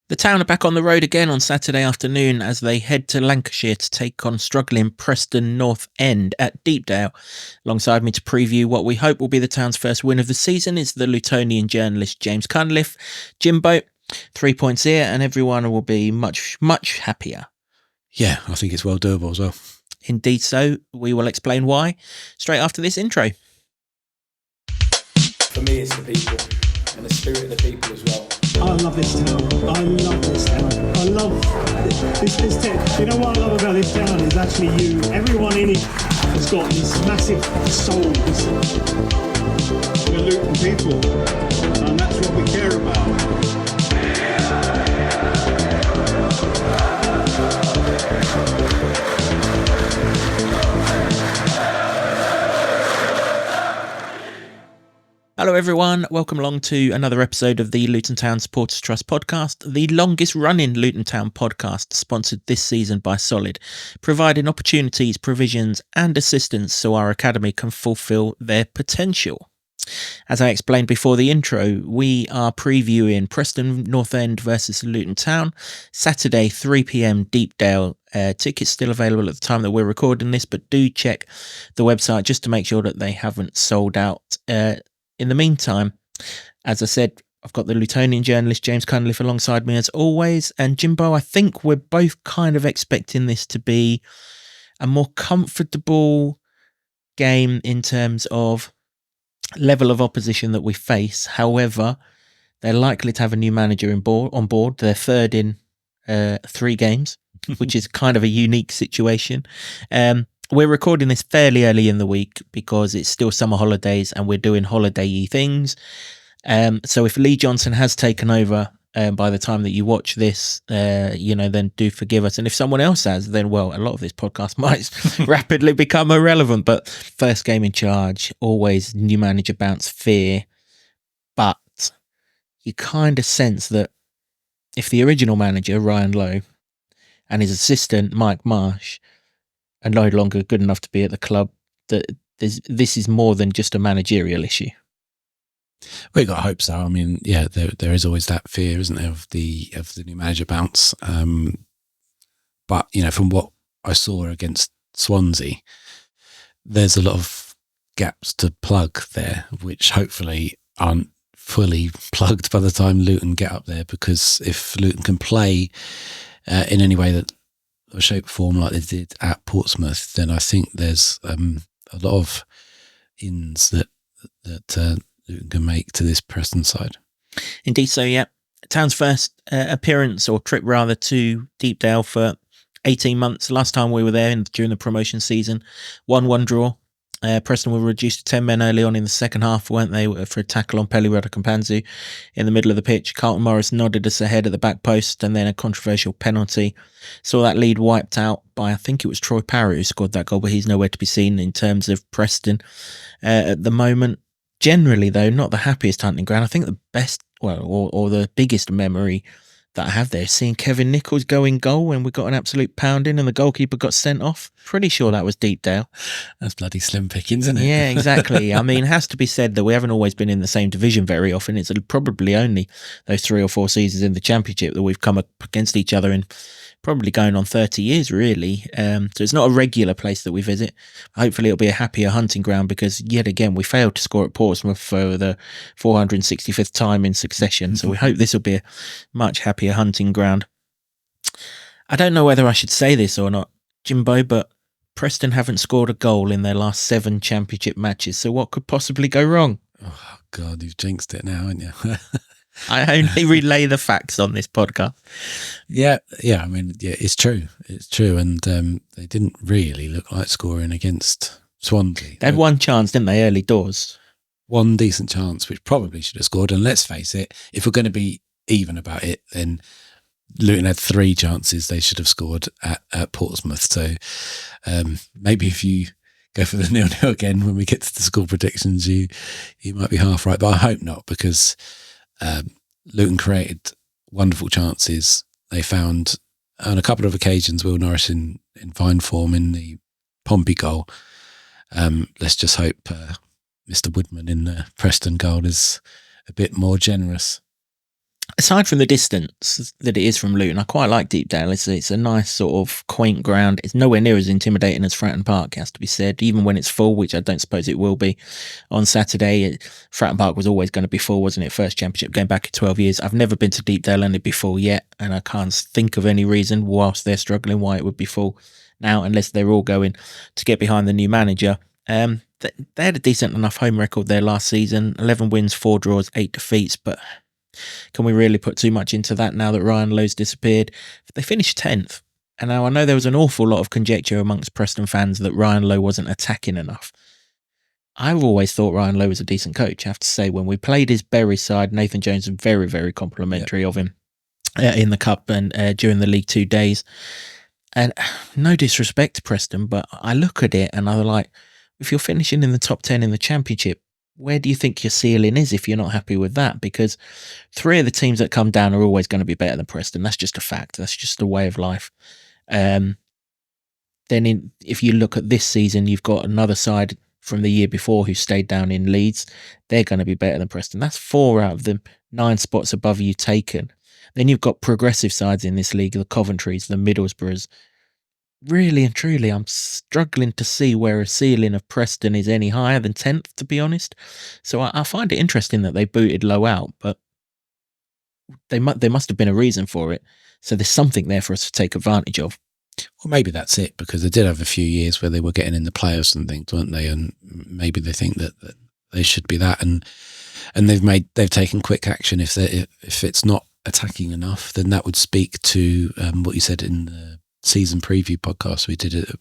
The Town are back on the road again on Saturday afternoon as they head to Lancashire to take on struggling Preston North End at Deepdale. Alongside me to preview what we hope will be the Town's first win of the season is the Lutonian journalist James Cunliffe. Jimbo, 3 points here and everyone will be much, much happier. Yeah, I think it's well doable as well. Indeed so. We will explain why straight after this intro. For me, it's the people and the spirit of the people as well. I love this town. I love this town. I love this town. You know what I love about this town is actually you. Everyone in it has got this massive soul. We're Luton people, and that's what we care about. Hello everyone, welcome along to another episode of the Luton Town Supporters Trust podcast, the longest running Luton Town podcast, sponsored this season by Solid, providing opportunities, provisions and assistance so our academy can fulfil their potential. As I explained before the intro, we are previewing Preston North End versus Luton Town, Saturday 3 p.m. Deepdale. Tickets still available at the time that we're recording this, but do check the website just to make sure that they haven't sold out. In the meantime, as I said, I've got the Lutonian journalist James Cunliffe alongside me as always. And Jimbo, I think we're both kind of expecting this to be a more comfortable game in terms of level of opposition that we face. However, they're likely to have a new manager on board. They're third in 3 games, which is kind of a unique situation. We're recording this fairly early in the week because it's still summer holidays and we're doing holiday-y things. So if Lee Johnson has taken over by the time that you watch this, then do forgive us. And if someone else has, then, well, a lot of this podcast might rapidly become irrelevant. But first game in charge, always new manager bounce fear. But you kind of sense that if the original manager, Ryan Lowe, and his assistant, Mike Marsh, are no longer good enough to be at the club, that this is more than just a managerial issue. We got hope so. I mean, yeah, there is always that fear, isn't there, of the new manager bounce. But from what I saw against Swansea, there's a lot of gaps to plug there, which hopefully aren't fully plugged by the time Luton get up there. Because if Luton can play in any way that or shape form like they did at Portsmouth, then I think there's a lot of ins that Luton can make to this Preston side. Indeed so, yeah. Town's first appearance or trip rather to Deepdale for 18 months. Last time we were there during the promotion season, 1-1 draw. Preston were reduced to 10 men early on in the second half, weren't they, for a tackle on Pelirada Kampanzu in the middle of the pitch. Carlton Morris nodded us ahead at the back post and then a controversial penalty. Saw that lead wiped out by, I think it was Troy Parrott who scored that goal, but he's nowhere to be seen in terms of Preston at the moment. Generally, though, not the happiest hunting ground. I think the best, or the biggest memory that I have there is seeing Kevin Nichols go in goal when we got an absolute pounding and the goalkeeper got sent off. Pretty sure that was Deepdale. That's bloody slim pickings, isn't it? Yeah, exactly. I mean, it has to be said that we haven't always been in the same division very often. It's probably only those 3 or 4 seasons in the Championship that we've come up against each other in probably going on 30 years, really. So it's not a regular place that we visit. Hopefully it'll be a happier hunting ground because, yet again, we failed to score at Portsmouth for the 465th time in succession. So we hope this will be a much happier hunting ground. I don't know whether I should say this or not, Jimbo, but Preston haven't scored a goal in their last 7 Championship matches. So what could possibly go wrong? Oh, God, you've jinxed it now, haven't you? I only relay the facts on this podcast. Yeah. I mean, yeah, it's true. It's true. And they didn't really look like scoring against Swansea. They had one chance, didn't they, early doors? One decent chance, which probably should have scored. And let's face it, if we're going to be even about it, then Luton had 3 chances they should have scored at Portsmouth. So maybe if you go for the 0-0 again when we get to the score predictions, you might be half right. But I hope not, because Luton created wonderful chances. They found on a couple of occasions Will Norris in fine form in the Pompey goal. Let's just hope Mr. Woodman in the Preston goal is a bit more generous. aside from the distance that it is from Luton, I quite like Deepdale. It's a nice sort of quaint ground. It's nowhere near as intimidating as Fratton Park, has to be said, even when it's full, which I don't suppose it will be on Saturday. Fratton Park was always going to be full, wasn't it? First championship going back 12 years. I've never been to Deepdale only before yet, and I can't think of any reason whilst they're struggling why it would be full now, unless they're all going to get behind the new manager. They had a decent enough home record there last season, 11 wins, 4 draws, 8 defeats, but can we really put too much into that now that Ryan Lowe's disappeared? They finished 10th. And now I know there was an awful lot of conjecture amongst Preston fans that Ryan Lowe wasn't attacking enough. I've always thought Ryan Lowe was a decent coach. I have to say, when we played his Bury side, Nathan Jones was very, very complimentary of him in the Cup and during the League 2 days. And no disrespect to Preston, but I look at it and I'm like, if you're finishing in the top 10 in the Championship, where do you think your ceiling is if you're not happy with that? Because 3 of the teams that come down are always going to be better than Preston. That's just a fact. That's just a way of life. Then if you look at this season, you've got another side from the year before who stayed down in Leeds. They're going to be better than Preston. That's 4 out of the 9 spots above you taken. Then you've got progressive sides in this league, the Coventrys, the Middlesbroughs. Really and truly, I'm struggling to see where a ceiling of Preston is any higher than 10th, to be honest. So I find it interesting that they booted Lowe out, but there must have been a reason for it. So there's something there for us to take advantage of. Well, maybe that's it, because they did have a few years where they were getting in the playoffs and things, weren't they? And maybe they think that they should be that, and they've taken quick action. If it's not attacking enough, then that would speak to what you said in the season preview podcast we did at the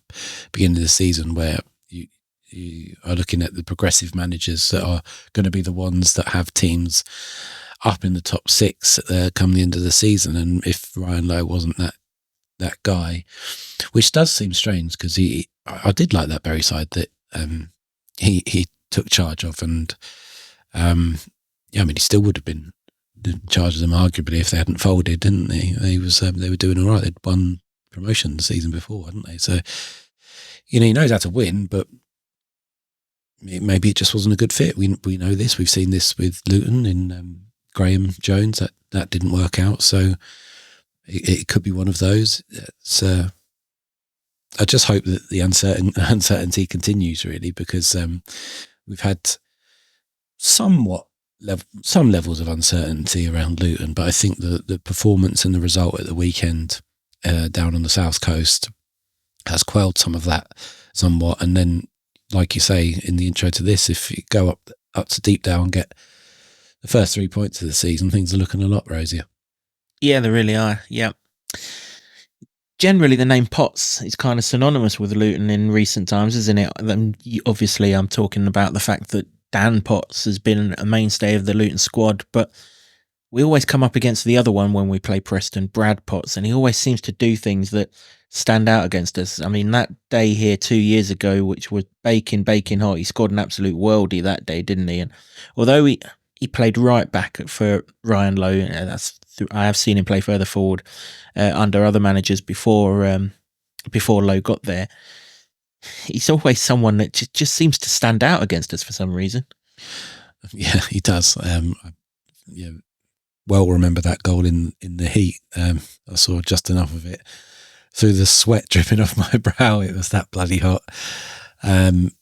beginning of the season, where you are looking at the progressive managers that are going to be the ones that have teams up in the top 6 come the end of the season. And if Ryan Lowe wasn't that guy, which does seem strange, because I did like that Bury side that he took charge of, and he still would have been in charge of them arguably if they hadn't folded, didn't they? They were doing all right. They'd won promotion the season before, hadn't they? So, he knows how to win, but maybe it just wasn't a good fit. We know this. We've seen this with Luton in Graham Jones. That didn't work out. So it could be one of those. I just hope that the uncertainty continues, really, because we've had some levels of uncertainty around Luton, but I think the performance and the result at the weekend down on the south coast has quelled some of that somewhat. And then, like you say in the intro to this, if you go up to Deepdale and get the first 3 points of the season, things are looking a lot rosier. Yeah, they really are. Yeah. Generally, the name Potts is kind of synonymous with Luton in recent times, isn't it? Obviously, I'm talking about the fact that Dan Potts has been a mainstay of the Luton squad, but we always come up against the other one when we play Preston, Brad Potts, and he always seems to do things that stand out against us. I mean, that day here 2 years ago, which was baking hot, he scored an absolute worldie that day, didn't he? And although he played right back for Ryan Lowe, I have seen him play further forward under other managers before Lowe got there. He's always someone that just seems to stand out against us for some reason. Yeah, he does. Well, remember that goal in the heat. I saw just enough of it through the sweat dripping off my brow. It was that bloody hot. And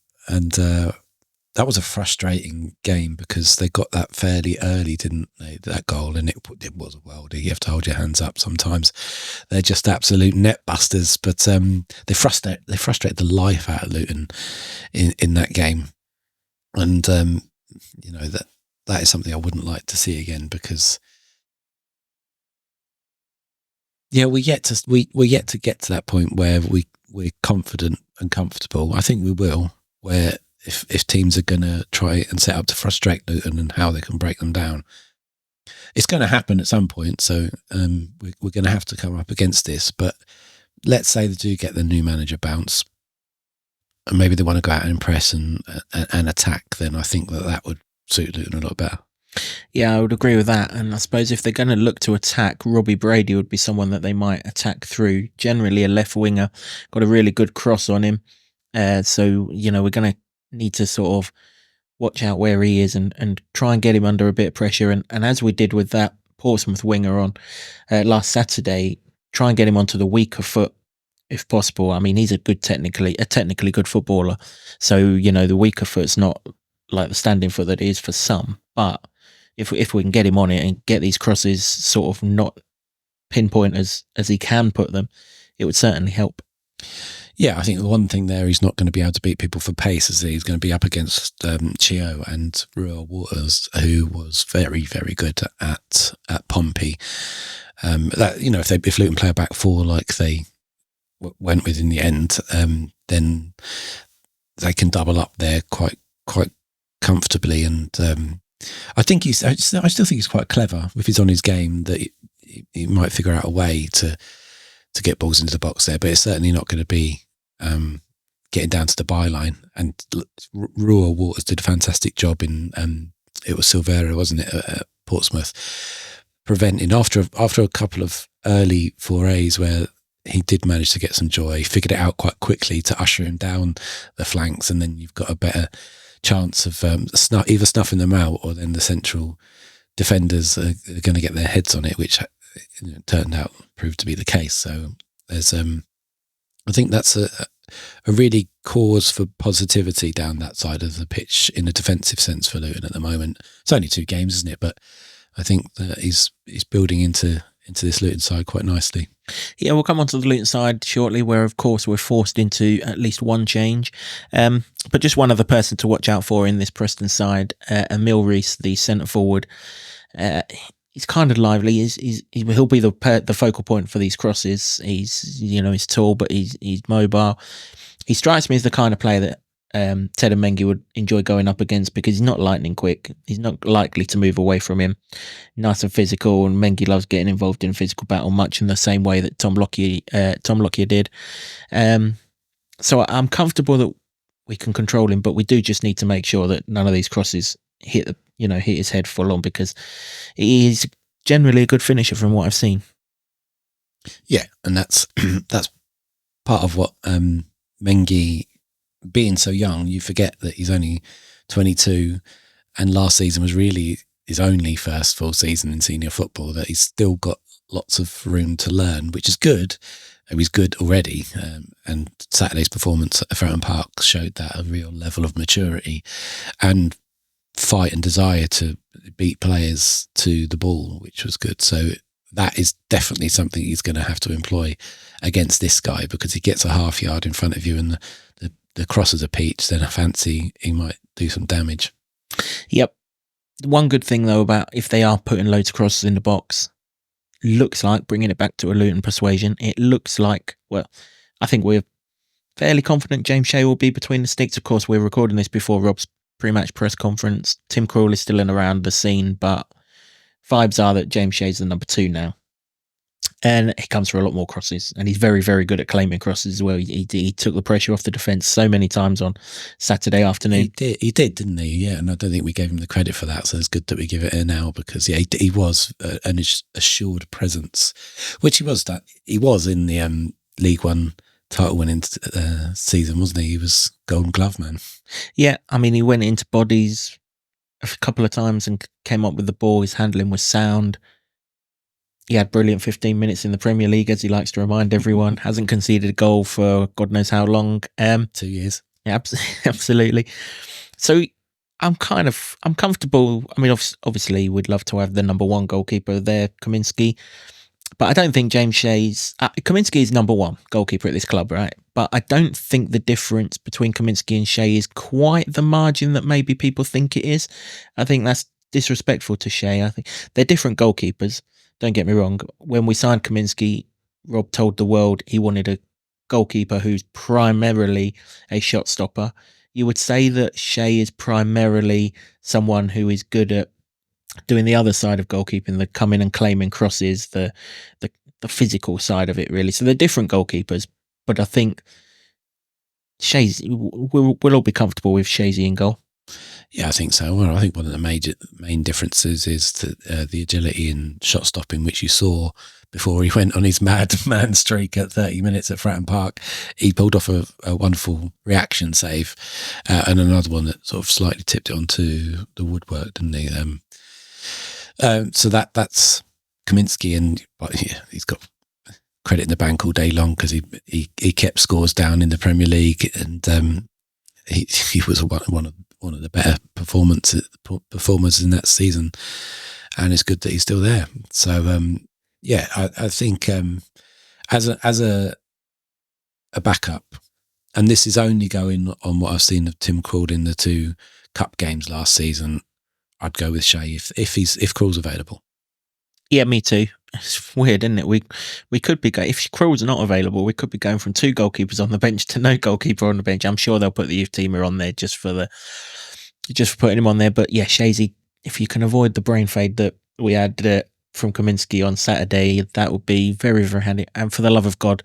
that was a frustrating game because they got that fairly early, didn't they, that goal? And it was a worldie. You have to hold your hands up sometimes. They're just absolute net busters, but they frustrated the life out of Luton in that game. And, that is something I wouldn't like to see again, because we're yet to get to that point where we're confident and comfortable. I think we will, where if teams are going to try and set up to frustrate Luton and how they can break them down, it's going to happen at some point. So we're going to have to come up against this. But let's say they do get the new manager bounce, and maybe they want to go out and impress and attack. Then I think that would suit Luton a lot better. Yeah, I would agree with that. And I suppose if they're going to look to attack, Robbie Brady would be someone that they might attack through. Generally a left winger, got a really good cross on him. So, we're going to need to sort of watch out where he is and try and get him under a bit of pressure. And as we did with that Portsmouth winger on last Saturday, try and get him onto the weaker foot if possible. I mean, he's a technically good footballer, so the weaker foot's not like the standing foot that it is for some. But if we can get him on it and get these crosses sort of not pinpoint as he can put them, it would certainly help. Yeah, I think the one thing there, he's not going to be able to beat people for pace, is he's going to be up against Chio and Ruel Waters, who was very, very good at Pompey. That if Luton play a back four like they went with in the end, then they can double up there quite comfortably. And I think I still think he's quite clever if he's on his game, that he might figure out a way to get balls into the box there, but it's certainly not going to be getting down to the byline. And Ruel Waters did a fantastic job in it was Silvera, wasn't it, at Portsmouth, preventing after a couple of early forays where he did manage to get some joy, figured it out quite quickly to usher him down the flanks, and then you've got a better chance of either snuffing them out, or then the central defenders are going to get their heads on it, which turned out proved to be the case. So there's I think that's a really cause for positivity down that side of the pitch in a defensive sense for Luton at the moment. It's only 2 games, isn't it? But I think that he's building into this Luton side quite nicely. Yeah, we'll come on to the Luton side shortly, where of course we're forced into at least one change. But just one other person to watch out for in this Preston side, Emil Rees, the centre forward. He's kind of lively. He'll be the focal point for these crosses. He's tall, but he's mobile. He strikes me as the kind of player that Ted and Mengi would enjoy going up against, because he's not lightning quick. He's not likely to move away from him. Nice and physical, and Mengi loves getting involved in physical battle, much in the same way that Tom Lockyer did. So I'm comfortable that we can control him, but we do just need to make sure that none of these crosses hit his head full on, because he's generally a good finisher from what I've seen. Yeah, and that's part of what Mengi, being so young, you forget that he's only 22, and last season was really his only first full season in senior football, that he's still got lots of room to learn, which is good. He's good already, and Saturday's performance at Fountain Park showed that, a real level of maturity and fight and desire to beat players to the ball, which was good. So that is definitely something he's going to have to employ against this guy, because he gets a half yard in front of you and the crosses are peach, then I fancy he might do some damage. Yep. One good thing though about if they are putting loads of crosses in the box, looks like, bringing it back to a Luton persuasion, it looks like, well, I think we're fairly confident James Shea will be between the sticks. Of course, we're recording this before Rob's pre-match press conference. Tim Krul is still in around the scene, but vibes are that James Shea's the number 2 now. And he comes for a lot more crosses, and he's very, very good at claiming crosses as well. He took the pressure off the defence so many times on Saturday afternoon. He did, didn't he? Yeah, and I don't think we gave him the credit for that, so it's good that we give it here now, because he was an assured presence, which he was in the League One title winning season, wasn't he? He was Golden Glove man. Yeah, I mean, he went into bodies a couple of times and came up with the ball. His handling was sound. He had brilliant 15 minutes in the Premier League, as he likes to remind everyone. Hasn't conceded a goal for God knows how long. 2 years. Yeah, absolutely. So I'm comfortable. I mean, obviously, we'd love to have the number 1 goalkeeper there, Kaminski. But I don't think James Shea's... Kaminski is number 1 goalkeeper at this club, right? But I don't think the difference between Kaminski and Shea is quite the margin that maybe people think it is. I think that's disrespectful to Shea. I think they're different goalkeepers. Don't get me wrong. When we signed Kaminski, Rob told the world he wanted a goalkeeper who's primarily a shot stopper. You would say that Shea is primarily someone who is good at doing the other side of goalkeeping, the coming and claiming crosses, the physical side of it, really. So they're different goalkeepers, but I think we'll all be comfortable with Shazy in goal. Yeah, I think so. Well, I think one of the main differences is the agility and shot stopping, which you saw before he went on his madman streak at 30 minutes at Fratton Park. He pulled off a wonderful reaction save, and another one that sort of slightly tipped it onto the woodwork, didn't he? So that's Kaminsky, and he's got credit in the bank all day long because he kept scores down in the Premier League, and he was one of the better performers in that season, and it's good that he's still there. So I think as a backup, and this is only going on what I've seen of Tim Krul in the 2 cup games last season, I'd go with Shea if Krul's available. Yeah, me too. It's weird, isn't it? We could be going, if Krul's not available, we could be going from 2 goalkeepers on the bench to no goalkeeper on the bench. I'm sure they'll put the youth teamer on there just for putting him on there. But yeah, Shazy, if you can avoid the brain fade that we had from Kaminsky on Saturday, that would be very, very handy. And for the love of God,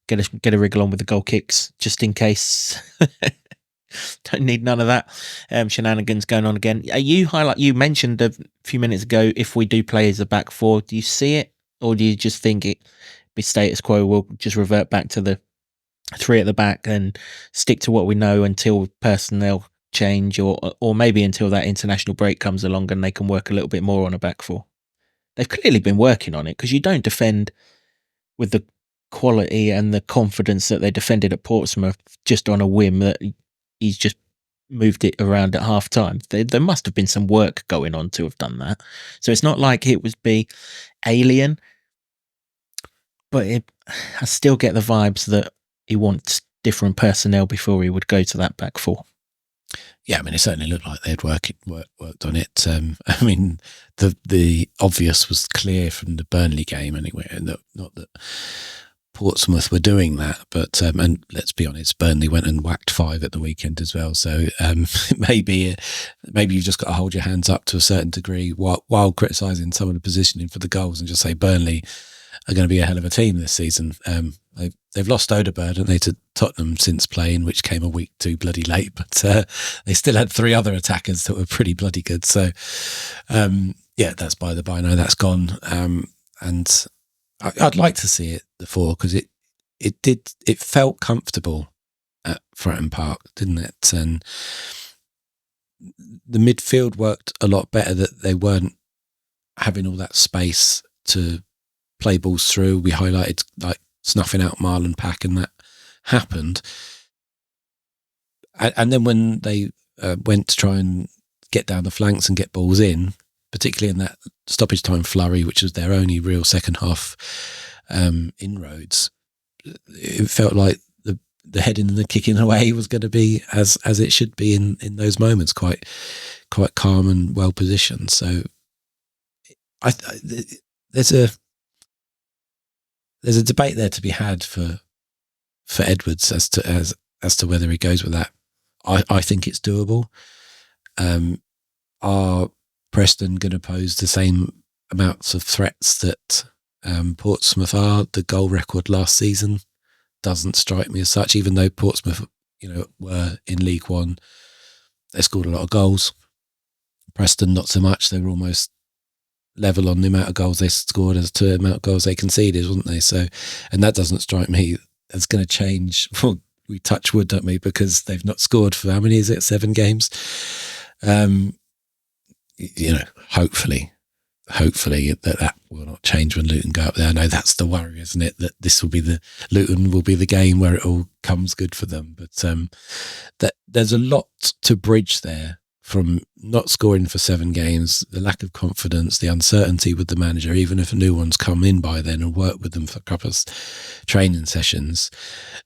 get a wriggle on with the goal kicks just in case. Don't need none of that shenanigans going on again. You mentioned a few minutes ago, if we do play as a back 4, do you see it, or do you just think it be status quo? We'll just revert back to the 3 at the back and stick to what we know until personnel change, or maybe until that international break comes along and they can work a little bit more on a back 4. They've clearly been working on it, because you don't defend with the quality and the confidence that they defended at Portsmouth just on a whim that he's just moved it around at half time. There must have been some work going on to have done that. So it's not like it would be alien, but I still get the vibes that he wants different personnel before he would go to that back 4. Yeah, I mean, it certainly looked like they'd worked on it. I mean, the obvious was clear from the Burnley game anyway, and not that Portsmouth were doing that, but and let's be honest, Burnley went and whacked 5 at the weekend as well. So maybe you've just got to hold your hands up to a certain degree while criticising some of the positioning for the goals, and just say Burnley are going to be a hell of a team this season. They've lost Odegaard, haven't they, to Tottenham since playing, which came a week too bloody late, but they still had 3 other attackers that were pretty bloody good. So that's by the by. Now that's gone, and I'd like to see it the 4, because it felt comfortable at Fratton Park, didn't it? And the midfield worked a lot better, that they weren't having all that space to play balls through. We highlighted like snuffing out Marlon Pack, and that happened. And then when they went to try and get down the flanks and get balls in, particularly in that stoppage time flurry, which was their only real second half inroads, it felt like the heading and the kicking away was going to be as it should be in those moments, quite calm and well positioned. So there's a debate there to be had for Edwards as to whether he goes with that. I think it's doable. Are Preston going to pose the same amounts of threats that Portsmouth are? The goal record last season doesn't strike me as such, even though Portsmouth, were in League One. They scored a lot of goals. Preston, not so much. They were almost level on the amount of goals they scored as to the amount of goals they conceded, wasn't they? So, and that doesn't strike me as going to change. Well, we touch wood, don't we? Because they've not scored for how many is it? 7 games. Hopefully that will not change when Luton go up there. I know that's the worry, isn't it? That Luton will be the game where it all comes good for them. But that there's a lot to bridge there, from not scoring for 7 games, the lack of confidence, the uncertainty with the manager, even if a new one's come in by then and worked with them for a couple of training sessions.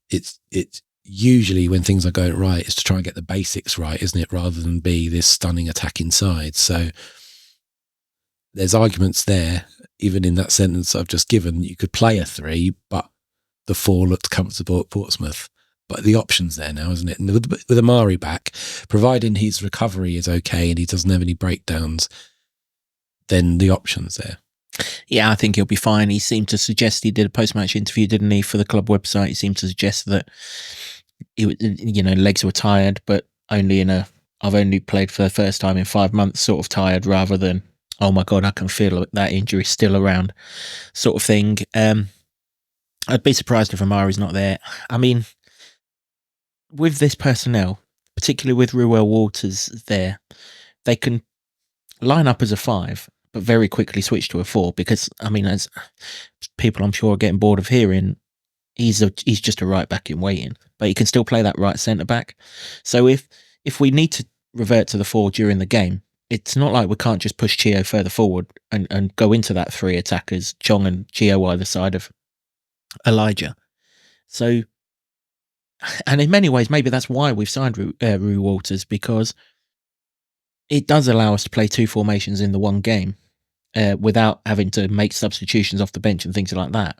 It's usually when things are going right, it's to try and get the basics right, isn't it? Rather than be this stunning attacking side. So there's arguments there, even in that sentence I've just given. You could play a 3, but the 4 looked comfortable at Portsmouth. But the option's there now, isn't it? And with Amari back, providing his recovery is okay and he doesn't have any breakdowns, then the option's there. Yeah, I think he'll be fine. He seemed to suggest, he did a post-match interview, didn't he, for the club website? He seemed to suggest that legs were tired, but I've only played for the first time in 5 months, sort of tired, rather than, oh my God, I can feel that injury still around, sort of thing. I'd be surprised if Amari's not there. I mean, with this personnel, particularly with Ruel Walters there, they can line up as a 5, but very quickly switch to a 4 because, I mean, as people I'm sure are getting bored of hearing, he's just a right back in waiting, but he can still play that right centre back. So if we need to revert to the 4 during the game, it's not like we can't just push Chio further forward and go into that 3 attackers, Chong and Chio either side of Elijah. So, and in many ways, maybe that's why we've signed Rue Walters, because it does allow us to play 2 formations in the one game without having to make substitutions off the bench and things like that.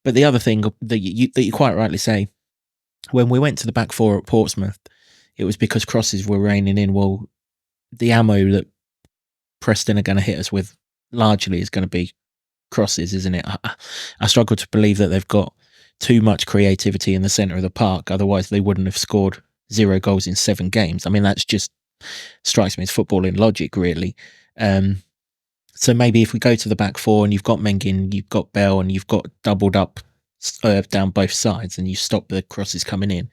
But the other thing that you quite rightly say, when we went to the back 4 at Portsmouth, it was because crosses were raining in. Well, the ammo that Preston are going to hit us with largely is going to be crosses, isn't it? I struggle to believe that they've got too much creativity in the centre of the park. Otherwise, they wouldn't have scored 0 goals in 7 games. I mean, that's just strikes me as footballing logic, really. So maybe if we go to the back 4 and you've got Mengen, you've got Bell, and you've got doubled up down both sides, and you stop the crosses coming in,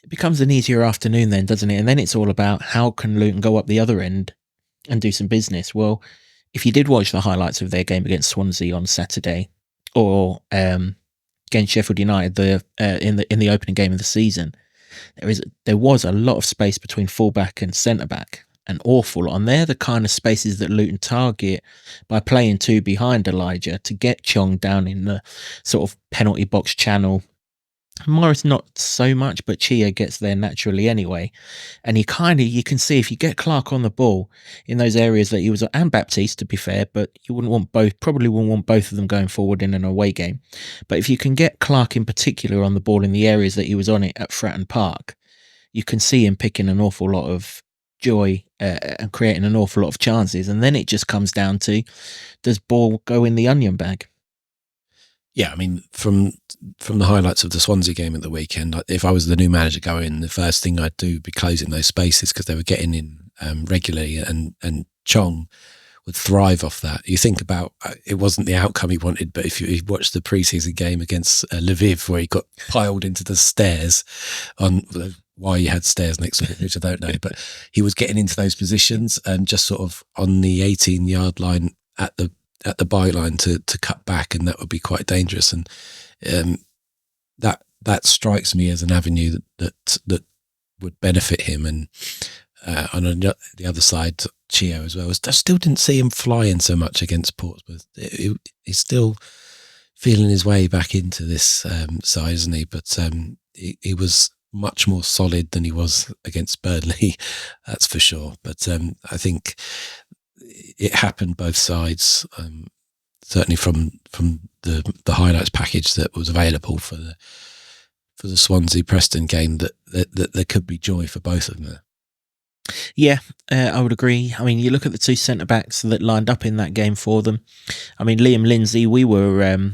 it becomes an easier afternoon then, doesn't it? And then it's all about how can Luton go up the other end and do some business. Well, if you did watch the highlights of their game against Swansea on Saturday, or against Sheffield United in the opening game of the season, there was a lot of space between fullback and centre back, an awful lot. And they're the kind of spaces that Luton target by playing 2 behind Elijah to get Chong down in the sort of penalty box channel. Morris not so much, but Chia gets there naturally anyway. And you can see if you get Clark on the ball in those areas that he was, and Baptiste to be fair, but you probably wouldn't want both of them going forward in an away game. But if you can get Clark in particular on the ball in the areas that he was on it at Fratton Park, you can see him picking an awful lot of joy and creating an awful lot of chances. And then it just comes down to, does ball go in the onion bag? Yeah, I mean, from the highlights of the Swansea game at the weekend, if I was the new manager going in, the first thing I'd do would be closing those spaces because they were getting in regularly, and Chong would thrive off that. You think about, it wasn't the outcome he wanted, but if you watched the pre-season game against Lviv where he got piled into the stairs, on why he had stairs next to it, which I don't know, but he was getting into those positions and just sort of on the 18-yard line at the byline to cut back, and that would be quite dangerous. And that strikes me as an avenue that would benefit him. And on the other side, Chio as well. I still didn't see him flying so much against Portsmouth. He's still feeling his way back into this side, isn't he? But he was much more solid than he was against Burnley, that's for sure. But I think it happened both sides. Certainly from the highlights package that was available for the Swansea Preston game, that there could be joy for both of them there. Yeah, I would agree. I mean, you look at the 2 centre backs that lined up in that game for them. I mean, Liam Lindsay, we were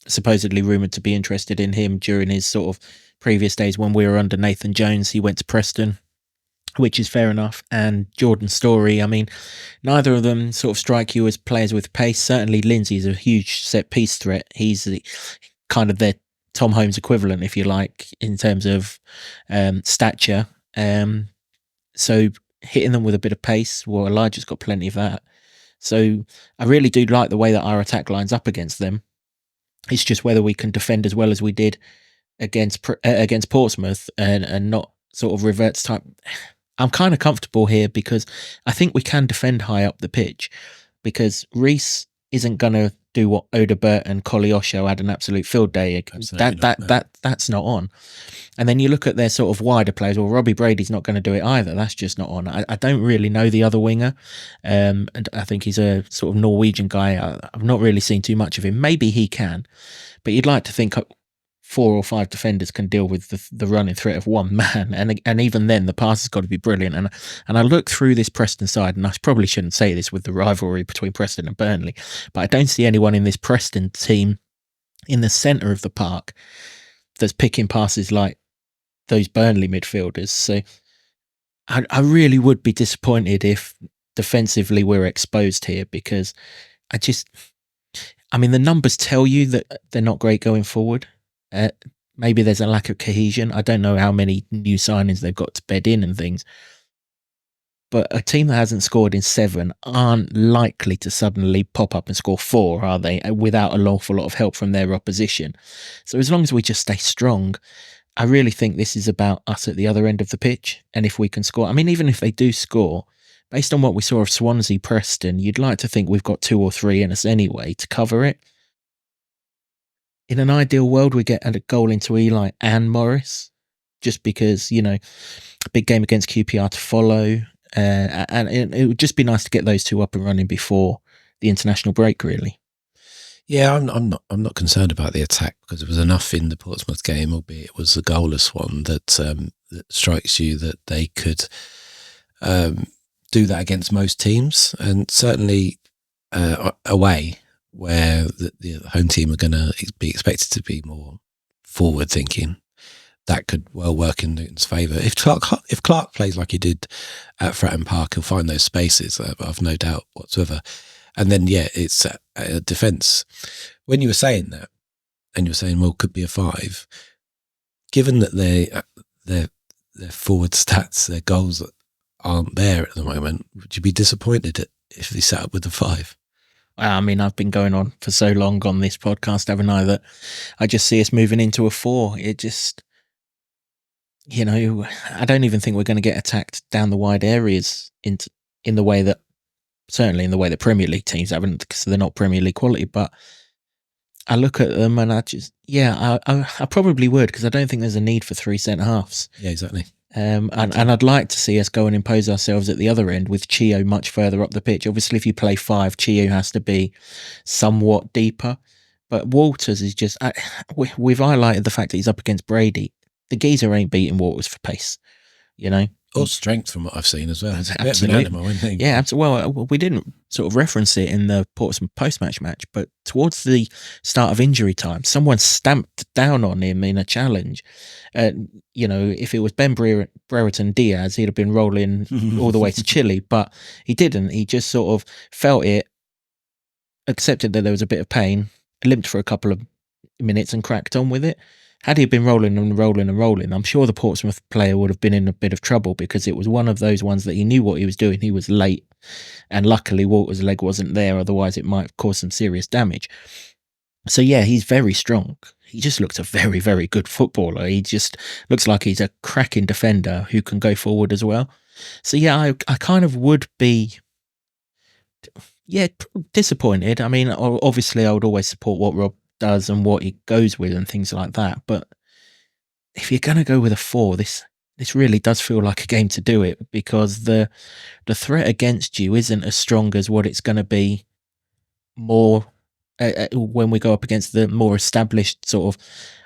supposedly rumoured to be interested in him during his sort of previous days when we were under Nathan Jones. He went to Preston, which is fair enough. And Jordan Story, I mean, neither of them sort of strike you as players with pace. Certainly Lindsay's a huge set-piece threat. He's kind of their Tom Holmes equivalent, if you like, in terms of stature. So hitting them with a bit of pace, well, Elijah's got plenty of that. So I really do like the way that our attack lines up against them. It's just whether we can defend as well as we did against Portsmouth and not sort of reverts type. I'm kind of comfortable here because I think we can defend high up the pitch, because Reece isn't going to do what Odebert and Koleosho had an absolute field day. That's not on. And then you look at their sort of wider players. Well, Robbie Brady's not going to do it either. That's just not on. I don't really know the other winger, and I think he's a sort of Norwegian guy. I've not really seen too much of him. Maybe he can, but you'd like to think 4 or 5 defenders can deal with the running threat of one man, and even then the pass has got to be brilliant. And I look through this Preston side, and I probably shouldn't say this with the rivalry between Preston and Burnley, but I don't see anyone in this Preston team in the centre of the park that's picking passes like those Burnley midfielders. So I really would be disappointed if defensively we're exposed here, because I mean, the numbers tell you that they're not great going forward. Maybe there's a lack of cohesion. I don't know how many new signings they've got to bed in and things. But a team that hasn't scored in 7 aren't likely to suddenly pop up and score 4, are they? Without an awful lot of help from their opposition. So as long as we just stay strong, I really think this is about us at the other end of the pitch. And if we can score, I mean, even if they do score, based on what we saw of Swansea, Preston, you'd like to think we've got 2 or 3 in us anyway to cover it. In an ideal world, we get a goal into Eli and Morris, just because, a big game against QPR to follow. And it would just be nice to get those 2 up and running before the international break, really. Yeah, I'm not concerned about the attack, because there was enough in the Portsmouth game, albeit it was a goalless one, that strikes you that they could do that against most teams, and certainly away, where the home team are going to be expected to be more forward thinking. That could well work in Luton's favour. If Clark plays like he did at Fratton Park, he'll find those spaces. I've no doubt whatsoever. And then, it's a defence. When you were saying that, and you were saying, well, could be a 5, given that their forward stats, their goals aren't there at the moment, would you be disappointed if they sat up with a 5? I mean, I've been going on for so long on this podcast, haven't I, that I just see us moving into a 4. It just, I don't even think we're going to get attacked down the wide areas in the way that, certainly in the way that Premier League teams haven't, because they're not Premier League quality. But I look at them and I just, I probably would, because I don't think there's a need for 3 centre halves. Yeah, exactly. And I'd like to see us go and impose ourselves at the other end with Chio much further up the pitch. Obviously, if you play 5, Chio has to be somewhat deeper. But Walters is just, we've highlighted the fact that he's up against Brady. The geezer ain't beating Walters for pace, Or strength, from what I've seen as well. It's a bit of Absolutely. an animal, isn't he? Yeah, absolutely. Well, we didn't sort of reference it in the Portsmouth post-match match, but towards the start of injury time, someone stamped down on him in a challenge. If it was Ben Brereton Diaz, he'd have been rolling all the way to Chile, but he didn't. He just sort of felt it, accepted that there was a bit of pain, limped for a couple of minutes and cracked on with it. Had he been rolling and rolling and rolling, I'm sure the Portsmouth player would have been in a bit of trouble, because it was one of those ones that he knew what he was doing. He was late, and luckily Walter's leg wasn't there, otherwise it might have caused some serious damage. So yeah, he's very strong. He just looks a very, very good footballer. He just looks like he's a cracking defender who can go forward as well. So yeah, I kind of would be, disappointed. I mean, obviously I would always support what Rob does and what he goes with and things like that, but if you're going to go with a 4, this really does feel like a game to do it, because the threat against you isn't as strong as what it's going to be more when we go up against the more established sort of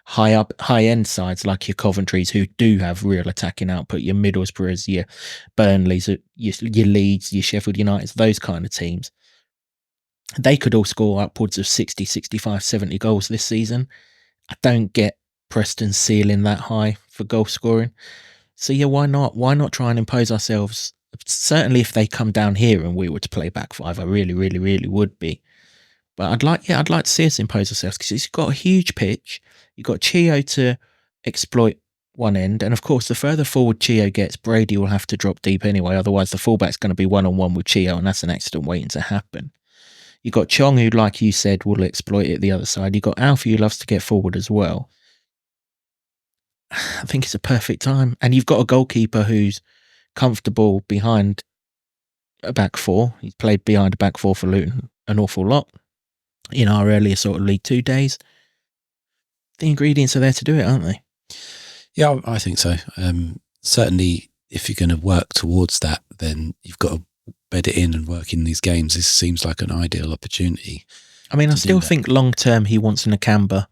high end sides like your Coventries, who do have real attacking output, your Middlesbroughs, your Burnleys, your Leeds, your Sheffield Uniteds, those kind of teams. They could all score upwards of 60, 65, 70 goals this season. I don't get Preston ceiling that high for goal scoring. So yeah, why not? Why not try and impose ourselves? Certainly if they come down here and we were to play back 5, I really, really, really would be. But I'd like to see us impose ourselves, because it's got a huge pitch. You've got Chio to exploit one end, and of course the further forward Chio gets, Brady will have to drop deep anyway, otherwise the fullback's going to be one-on-one with Chio, and that's an accident waiting to happen. You've got Chong, who, like you said, will exploit it the other side. You've got Alfie, who loves to get forward as well. I think it's a perfect time. And you've got a goalkeeper who's comfortable behind a back 4. He's played behind a back 4 for Luton an awful lot in our earlier sort of League 2 days. The ingredients are there to do it, aren't they? Yeah, I think so. Certainly, if you're going to work towards that, then you've got to bed it in and work in these games. This seems like an ideal opportunity. I mean, I still think long term he wants Nakamba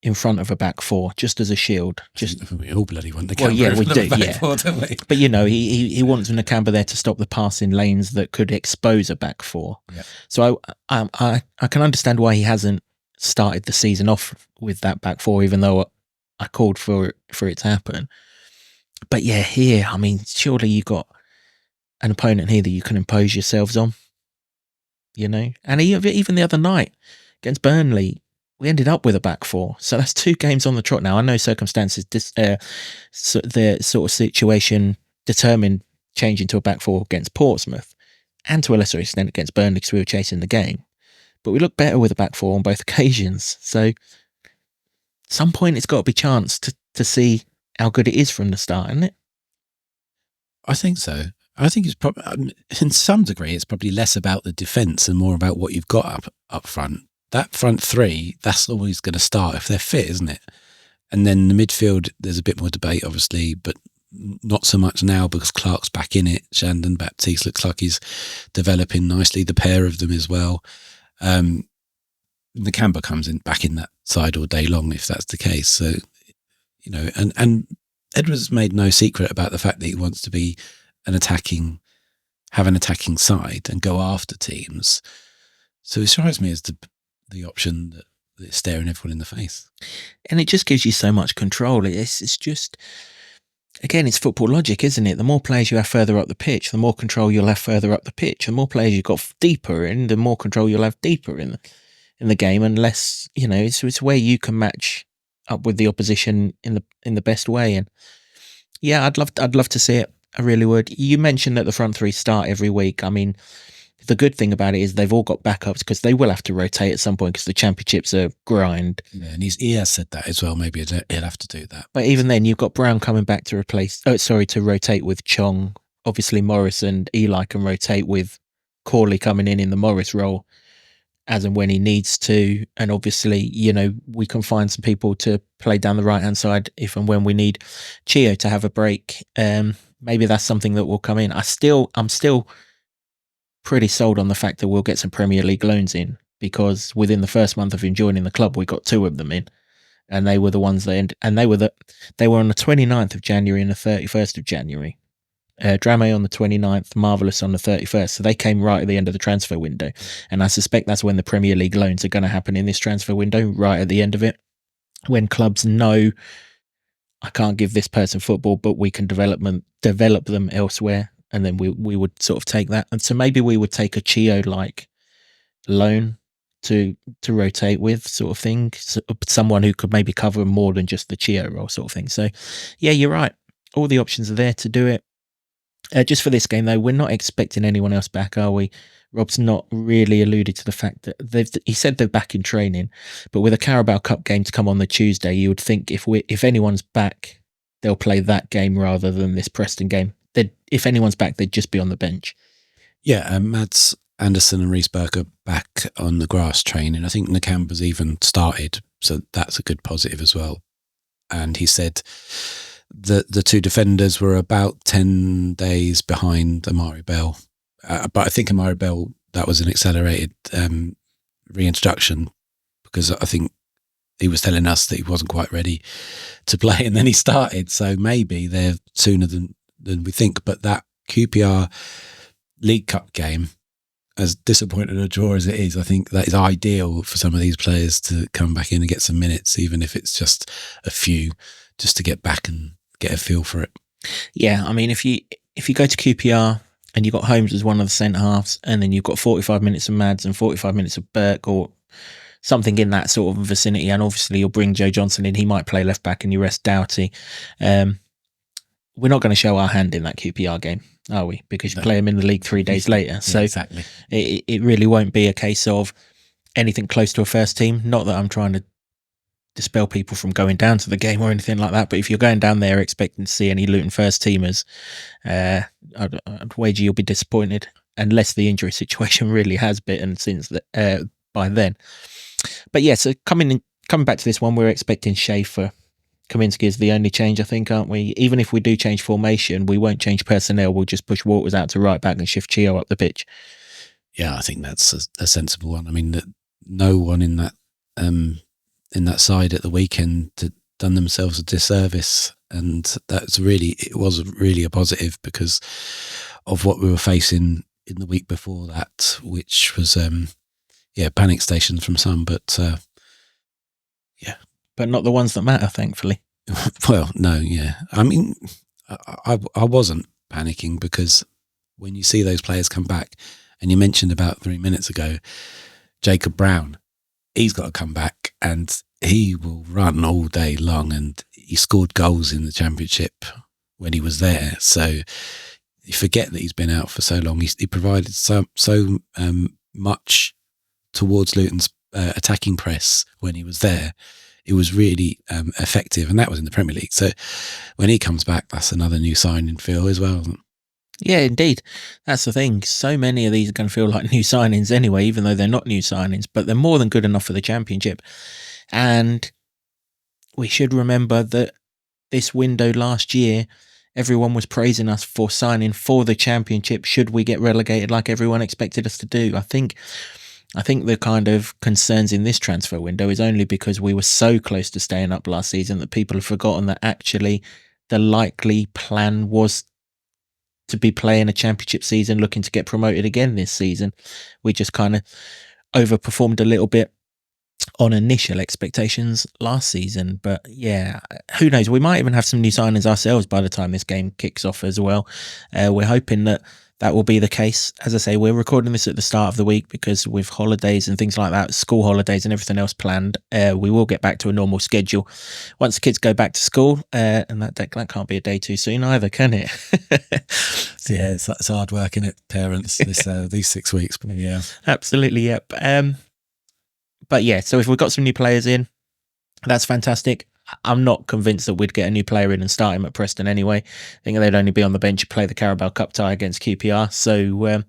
in front of a back 4, just as a shield. Just we all bloody want Nakamba. Well, yeah, we do. Back Yeah, 4, don't we? but he wants Nakamba there to stop the passing lanes that could expose a back 4. Yeah. So I can understand why he hasn't started the season off with that back 4, even though I called for it to happen. But yeah, here, I mean, surely you got an opponent here that you can impose yourselves on, And even the other night against Burnley, we ended up with a back 4. So that's 2 games on the trot now. I know circumstances, the sort of situation determined changing to a back four against Portsmouth, and to a lesser extent against Burnley because we were chasing the game. But we looked better with a back four on both occasions. So at some point it's got to be chanced to see how good it is from the start, isn't it? I think so. I think it's probably, in some degree, it's probably less about the defence and more about what you've got up front. That front three, that's always going to start if they're fit, isn't it? And then the midfield, there's a bit more debate, obviously, but not so much now because Clark's back in it. Shandon Baptiste looks like he's developing nicely, the pair of them as well. Nakamba comes in back in that side all day long if that's the case. So, you know, and Edwards made no secret about the fact that he wants to be have an attacking side and go after teams. So it strikes me as the option that's staring everyone in the face. And it just gives you so much control. It's just, again, it's football logic, isn't it? The more players you have further up the pitch, the more control you'll have further up the pitch. The more players you've got deeper in, the more control you'll have deeper in the game, and less, you know, it's where you can match up with the opposition in the best way. And yeah, I'd love to see it. I really would. You mentioned that the front three start every week. I mean, the good thing about it is they've all got backups because they will have to rotate at some point because the championships are grind. Yeah, and he has said that as well. Maybe he'll have to do that. But even then, you've got Brown coming back to rotate with Chong. Obviously, Morris and Eli can rotate with Corley coming in the Morris role as and when he needs to. And obviously, you know, we can find some people to play down the right-hand side if and when we need Chio to have a break. Maybe that's something that will come in. I'm still pretty sold on the fact that we'll get some Premier League loans in, because within the first month of him joining the club, we got two of them in, and they were the ones they were on the 29th of January and the 31st of January. Drame on the 29th, Marvellous on the 31st. So they came right at the end of the transfer window. And I suspect that's when the Premier League loans are going to happen in this transfer window, right at the end of it, when clubs know, I can't give this person football, but we can develop them elsewhere. And then we would sort of take that. And so maybe we would take a Chio-like loan to rotate with, sort of thing. So, someone who could maybe cover more than just the Chio role, sort of thing. So yeah, you're right. All the options are there to do it. Just for this game, though, we're not expecting anyone else back, are we? Rob's not really alluded to the fact that he said they're back in training, but with a Carabao Cup game to come on the Tuesday, you would think if anyone's back, they'll play that game rather than this Preston game. If anyone's back, they'd just be on the bench. Yeah, Mads Anderson and Reece Burke are back on the grass training. I think Nakamba's even started, so that's a good positive as well. And he said that the two defenders were about 10 days behind Amari Bell. But I think Amari Bell, that was an accelerated reintroduction, because I think he was telling us that he wasn't quite ready to play, and then he started. So maybe they're sooner than we think. But that QPR League Cup game, as disappointing a draw as it is, I think that is ideal for some of these players to come back in and get some minutes, even if it's just a few, just to get back and get a feel for it. Yeah, I mean, if you go to QPR and you've got Holmes as one of the centre halves, and then you've got 45 minutes of Mads and 45 minutes of Burke or something in that sort of vicinity, and obviously you'll bring Joe Johnson in, he might play left back, and you rest Doughty. We're not going to show our hand in that QPR game, are we? Because you play them in the league 3 days later. So yeah, exactly. It really won't be a case of anything close to a first team. Not that I'm trying to dispel people from going down to the game or anything like that, but if you're going down there expecting to see any Luton first teamers, I'd wager you'll be disappointed, unless the injury situation really has bitten since by then. But yeah, so coming back to this one, we're expecting Schaefer. Kaminski is the only change, I think, aren't we? Even if we do change formation, we won't change personnel. We'll just push Waters out to right back and shift Chio up the pitch. Yeah, I think that's a sensible one. I mean, no one in that side at the weekend had done themselves a disservice, and it was really a positive because of what we were facing in the week before that, which was panic stations from some, but but not the ones that matter, thankfully. Well, no, yeah. I mean, I wasn't panicking, because when you see those players come back, and you mentioned about 3 minutes ago, Jacob Brown, he's got to come back, and he will run all day long, and he scored goals in the Championship when he was there. So you forget that he's been out for so long. He provided so much towards Luton's attacking press when he was there. It was really effective, and that was in the Premier League. So when he comes back, that's another new signing, Phil, as well. Yeah, indeed. That's the thing. So many of these are going to feel like new signings anyway, even though they're not new signings, but they're more than good enough for the Championship. And we should remember that this window last year, everyone was praising us for signing for the Championship should we get relegated like everyone expected us to do. I think the kind of concerns in this transfer window is only because we were so close to staying up last season that people have forgotten that actually the likely plan was to be playing a Championship season, looking to get promoted again this season. We just kind of overperformed a little bit on initial expectations last season. But yeah, who knows? We might even have some new signings ourselves by the time this game kicks off as well. We're hoping that will be the case. As I say, we're recording this at the start of the week because with holidays and things like that, school holidays and everything else planned, we will get back to a normal schedule once the kids go back to school. And that can't be a day too soon either, can it? Yeah, it's hard work, isn't it, parents, these 6 weeks. But yeah, absolutely. Yep. But yeah, so if we've got some new players in, that's fantastic. I'm not convinced that we'd get a new player in and start him at Preston anyway. I think they'd only be on the bench and play the Carabao Cup tie against QPR. So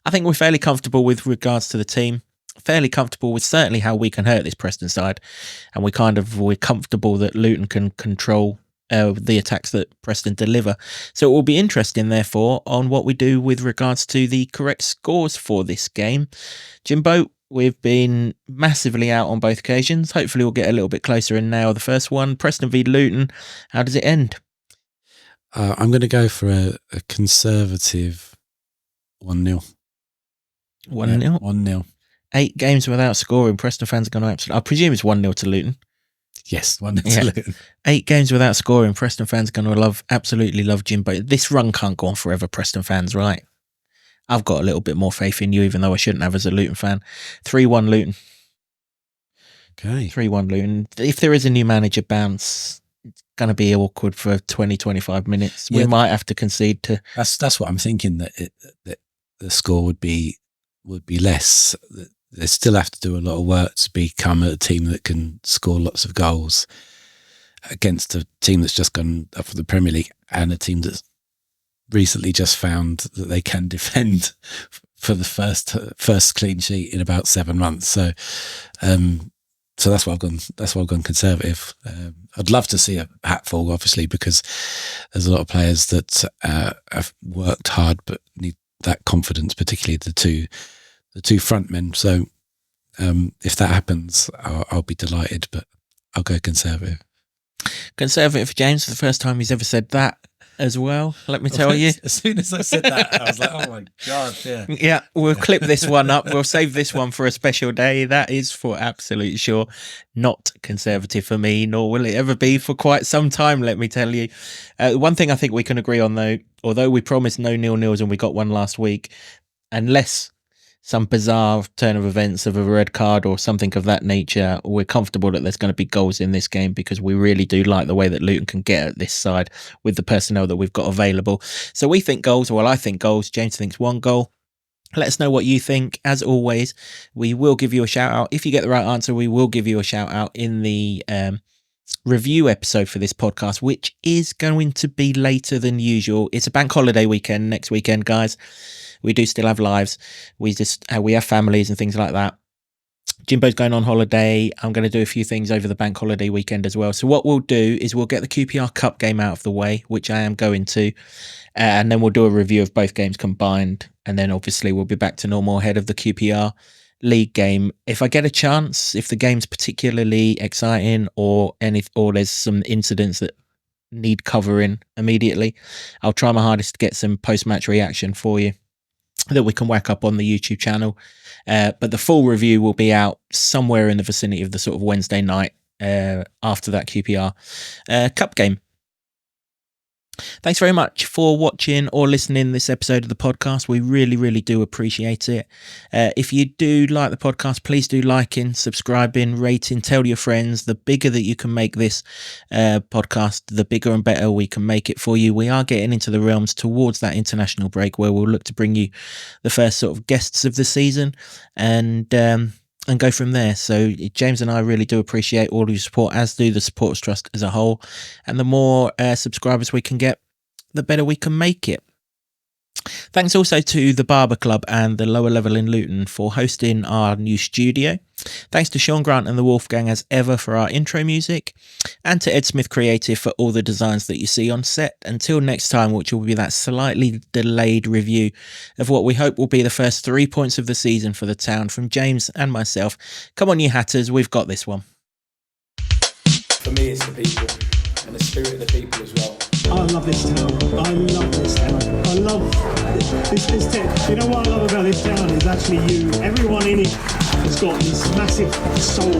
I think we're fairly comfortable with regards to the team, fairly comfortable with certainly how we can hurt this Preston side. And we're comfortable that Luton can control the attacks that Preston deliver. So it will be interesting, therefore, on what we do with regards to the correct scores for this game. Jimbo, we've been massively out on both occasions. Hopefully we'll get a little bit closer and nail the first one. Preston v Luton. How does it end? I'm going to go for a conservative 1-0. 1-0? Yeah, 1-0. 8 games without scoring. Preston fans are going to absolutely... I presume it's 1-0 to Luton. Yes, 1-0 to Luton. 8 games without scoring. Preston fans are going to absolutely love Jimbo. This run can't go on forever, Preston fans, right? I've got a little bit more faith in you, even though I shouldn't have as a Luton fan. 3-1 Luton. Okay. 3-1 Luton. If there is a new manager bounce, it's going to be awkward for 20-25 minutes. We might have to concede to... That's what I'm thinking, that the score would be less. They still have to do a lot of work to become a team that can score lots of goals against a team that's just gone up for the Premier League and a team that's recently just found that they can defend for the first clean sheet in about 7 months. So that's why I've gone. That's why I've gone conservative. I'd love to see a hatful, obviously, because there's a lot of players that have worked hard but need that confidence, particularly the two front men. So if that happens, I'll be delighted. But I'll go conservative. Conservative for James, for the first time he's ever said that as well, let me tell you. As soon as I said that, I was like, oh my God, yeah. Yeah, we'll clip this one up. We'll save this one for a special day. That is for absolute sure not conservative for me, nor will it ever be for quite some time, let me tell you. One thing I think we can agree on, though, although we promised no 0-0s and we got one last week, unless some bizarre turn of events of a red card or something of that nature, we're comfortable that there's going to be goals in this game because we really do like the way that Luton can get at this side with the personnel that we've got available. So we think goals. Well, I think goals. James thinks 1 goal. Let us know what you think. As always, we will give you a shout out. If you get the right answer, we will give you a shout out in the review episode for this podcast, which is going to be later than usual. It's a bank holiday weekend next weekend, guys. We do still have lives. We have families and things like that. Jimbo's going on holiday. I'm going to do a few things over the bank holiday weekend as well. So what we'll do is we'll get the QPR Cup game out of the way, which I am going to, and then we'll do a review of both games combined. And then obviously we'll be back to normal ahead of the QPR league game. If I get a chance, if the game's particularly exciting or there's some incidents that need covering immediately, I'll try my hardest to get some post-match reaction for you that we can whack up on the YouTube channel. But the full review will be out somewhere in the vicinity of the sort of Wednesday night after that QPR Cup game. Thanks very much for watching or listening to this episode of the podcast. We really, really do appreciate it. If you do like the podcast, please do liking, subscribing, rating, tell your friends. The bigger that you can make this podcast, the bigger and better we can make it for you. We are getting into the realms towards that international break where we'll look to bring you the first sort of guests of the season and go from there. So James and I really do appreciate all of your support, as do the Supporters Trust as a whole. And the more subscribers we can get, the better we can make it. Thanks also to the Barber Club and the Lower Level in Luton for hosting our new studio. Thanks to Sean Grant and the Wolfgang as ever for our intro music, and to Ed Smith Creative for all the designs that you see on set. Until next time, which will be that slightly delayed review of what we hope will be the first 3 points of the season for the town from James and myself. Come on, you Hatters, we've got this one. For me, it's the people and the spirit of the people as well. I love this town. I love this town. I love this town. You know what I love about this town is actually you. Everyone in it has got this massive soul.